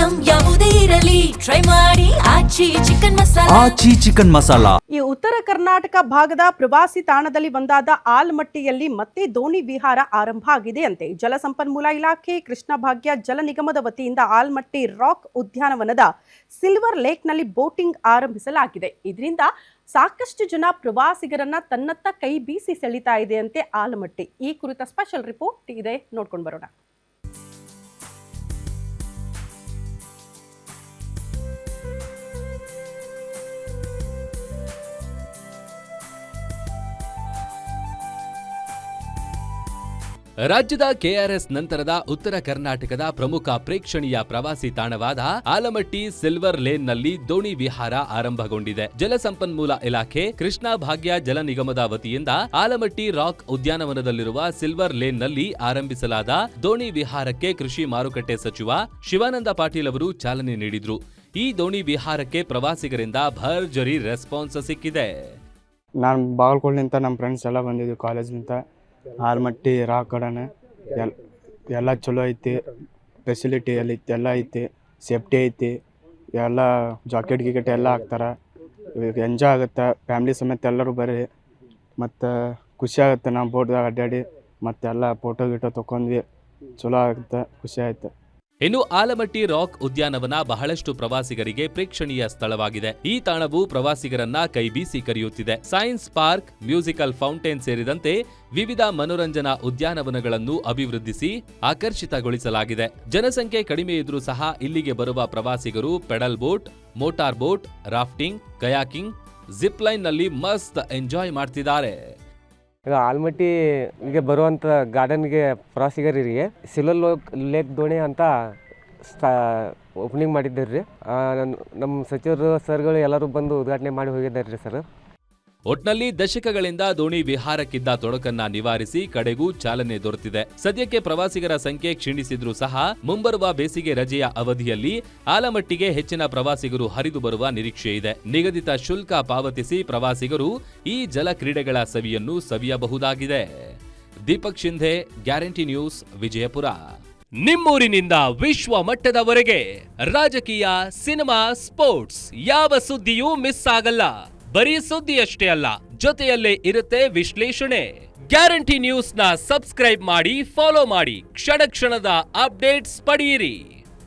Item ಯಾವುದೇ ಇರಲಿ try ಮಾಡಿ ಆಚಿ ಚಿಕನ್ ಮಸಾಲಾ. ಈ ಉತ್ತರ ಕರ್ನಾಟಕ ಭಾಗದ ಪ್ರವಾಸಿ ತಾಣದಲ್ಲಿ ಒಂದಾದ ಆಲಮಟ್ಟಿಯಲ್ಲಿ ಮತ್ತೆ ದೋಣಿ ವಿಹಾರ ಆರಂಭ ಆಗಿದೆ ಅಂತೆ. ಜಲಸಂಪನ್ಮೂಲ ಇಲಾಖೆ ಕೃಷ್ಣ ಭಾಗ್ಯ ಜಲ ನಿಗಮದ ವತಿಯಿಂದ ಆಲಮಟ್ಟಿ ರಾಕ್ ಉದ್ಯಾನವನದ ಸಿಲ್ವರ್ ಲೇಕ್ನಲ್ಲಿ ಬೋಟಿಂಗ್ ಆರಂಭಿಸಲಾಗಿದೆ. ಇದರಿಂದ ಸಾಕಷ್ಟು ಜನ ಪ್ರವಾಸಿಗರನ್ನ ತನ್ನತ್ತ ಕೈ ಬೀಸಿ ಸೆಳೀತಾ ಇದೆ ಅಂತೆ ಆಲಮಟ್ಟಿ. ಈ ಕುರಿತ ಸ್ಪೆಷಲ್ ರಿಪೋರ್ಟ್ ಇದೆ, ನೋಡ್ಕೊಂಡು ಬರೋಣ. ರಾಜ್ಯದ ಕೆಆರ್ಎಸ್ ನಂತರದ ಉತ್ತರ ಕರ್ನಾಟಕದ ಪ್ರಮುಖ ಪ್ರೇಕ್ಷಣೀಯ ಪ್ರವಾಸಿ ತಾಣವಾದ ಆಲಮಟ್ಟಿ ಸಿಲ್ವರ್ ಲೇನ್ನಲ್ಲಿ ದೋಣಿ ವಿಹಾರ ಆರಂಭಗೊಂಡಿದೆ. ಜಲಸಂಪನ್ಮೂಲ ಇಲಾಖೆ ಕೃಷ್ಣ ಭಾಗ್ಯ ಜಲ ನಿಗಮದ ವತಿಯಿಂದ ಆಲಮಟ್ಟಿ ರಾಕ್ ಉದ್ಯಾನವನದಲ್ಲಿರುವ ಸಿಲ್ವರ್ ಲೇನ್ನಲ್ಲಿ ಆರಂಭಿಸಲಾದ ದೋಣಿ ವಿಹಾರಕ್ಕೆ ಕೃಷಿ ಮಾರುಕಟ್ಟೆ ಸಚಿವ ಶಿವಾನಂದ ಪಾಟೀಲ್ ಅವರು ಚಾಲನೆ ನೀಡಿದ್ರು. ಈ ದೋಣಿ ವಿಹಾರಕ್ಕೆ ಪ್ರವಾಸಿಗರಿಂದ ಭರ್ಜರಿ ರೆಸ್ಪಾನ್ಸ್ ಸಿಕ್ಕಿದೆ. ನಾನು ಬಾಗಲಕೋಟೆನಿಂದ ನಮ್ಮ ಫ್ರೆಂಡ್ಸ್ ಎಲ್ಲ ಬಂದಿದ್ವಿ ಕಾಲೇಜ್ನಿಂದ. ಆಲಮಟ್ಟಿ ರಾಕ್ ಕಡೆನೆ ಎಲ್ಲ ಚಲೋ ಐತಿ, ಫೆಸಿಲಿಟಿ ಎಲ್ಲ ಐತಿ, ಸೇಫ್ಟಿ ಐತಿ, ಎಲ್ಲ ಜಾಕೆಟ್ ಗಿಕೆಟ್ ಎಲ್ಲ ಹಾಕ್ತಾರೆ. ಎಂಜಾಯ್ ಆಗುತ್ತೆ, ಫ್ಯಾಮ್ಲಿ ಸಮೇತ ಎಲ್ಲರೂ ಬರ್ರಿ. ಮತ್ತು ಖುಷಿ ಆಗುತ್ತೆ. ನಾವು ಬೋಟ್ದಾಗ ಅಡ್ಡಾಡಿ ಮತ್ತೆಲ್ಲ ಫೋಟೋ ಗಿಟೋ ತೊಗೊಂಡ್ವಿ, ಚಲೋ ಆಗುತ್ತೆ, ಖುಷಿ ಆಯ್ತು. ಇನ್ನು ಆಲಮಟ್ಟಿ ರಾಕ್ ಉದ್ಯಾನವನ ಬಹಳಷ್ಟು ಪ್ರವಾಸಿಗರಿಗೆ ಪ್ರೇಕ್ಷಣೀಯ ಸ್ಥಳವಾಗಿದೆ. ಈ ತಾಣವು ಪ್ರವಾಸಿಗರನ್ನ ಕೈಬೀಸಿ ಕರೆಯುತ್ತಿದೆ. ಸೈನ್ಸ್ ಪಾರ್ಕ್, ಮ್ಯೂಸಿಕಲ್ ಫೌಂಟೇನ್ ಸೇರಿದಂತೆ ವಿವಿಧ ಮನೋರಂಜನಾ ಉದ್ಯಾನವನಗಳನ್ನು ಅಭಿವೃದ್ಧಿಸಿ ಆಕರ್ಷಿತಗೊಳಿಸಲಾಗಿದೆ. ಜನಸಂಖ್ಯೆ ಕಡಿಮೆ ಇದ್ರೂ ಸಹ ಇಲ್ಲಿಗೆ ಬರುವ ಪ್ರವಾಸಿಗರು pedal boat, motor boat, rafting, kayaking, zip line ನಲ್ಲಿ ಮಸ್ತ್ ಎಂಜಾಯ್ ಮಾಡ್ತಿದ್ದಾರೆ. ಈಗ ಆಲಮಟ್ಟಿಗೆ ಬರುವಂಥ ಗಾರ್ಡನ್ಗೆ ಪ್ರವಾಸಿಗರಿಗೆ ಸಿಲ್ವರ್ ಲೇಕ್ ದೋಣಿ ಅಂತ ಓಪನಿಂಗ್ ಮಾಡಿದ್ದಾರೆ ರೀ. ನಮ್ಮ ಸಚಿವರು ಸರ್ಗಳು ಎಲ್ಲರೂ ಬಂದು ಉದ್ಘಾಟನೆ ಮಾಡಿ ಹೋಗಿದ್ದಾರೆ ರೀ ಸರ್. ಒಟ್ನಲ್ಲಿ ದಶಕಗಳಿಂದ ದೋಣಿ ವಿಹಾರಕ್ಕಿದ್ದ ತೊಡಕನ್ನ ನಿವಾರಿಸಿ ಕಡೆಗೂ ಚಾಲನೆ ದೊರೆತಿದೆ. ಸದ್ಯಕ್ಕೆ ಪ್ರವಾಸಿಗರ ಸಂಖ್ಯೆ ಕ್ಷೀಣಿಸಿದ್ರೂ ಸಹ ಮುಂಬರುವ ಬೇಸಿಗೆ ರಜೆಯ ಅವಧಿಯಲ್ಲಿ ಆಲಮಟ್ಟಿಗೆ ಹೆಚ್ಚಿನ ಪ್ರವಾಸಿಗರು ಹರಿದು ಬರುವ ನಿರೀಕ್ಷೆ ಇದೆ. ನಿಗದಿತ ಶುಲ್ಕ ಪಾವತಿಸಿ ಪ್ರವಾಸಿಗರು ಈ ಜಲ ಕ್ರೀಡೆಗಳ ಸವಿಯನ್ನು ಸವಿಯಬಹುದಾಗಿದೆ. Deepak Shinde, guarantee news, Vijayapura. ನಿಮ್ಮೂರಿನಿಂದ ವಿಶ್ವ ಮಟ್ಟದವರೆಗೆ ರಾಜಕೀಯ, ಸಿನಿಮಾ, ಸ್ಪೋರ್ಟ್ಸ್ ಯಾವ ಸುದ್ದಿಯೂ ಮಿಸ್ ಆಗಲ್ಲ. ಬರೀ ಸುದ್ದಿಯಷ್ಟೇ ಅಲ್ಲ, ಜೊತೆಯಲ್ಲೇ ಇರುತ್ತೆ ವಿಶ್ಲೇಷಣೆ. ಗ್ಯಾರಂಟಿ ನ್ಯೂಸ್ ನ ಸಬ್ಸ್ಕ್ರೈಬ್ ಮಾಡಿ, ಫಾಲೋ ಮಾಡಿ, ಕ್ಷಣ ಕ್ಷಣದ ಅಪ್ಡೇಟ್ಸ್ ಪಡೆಯಿರಿ.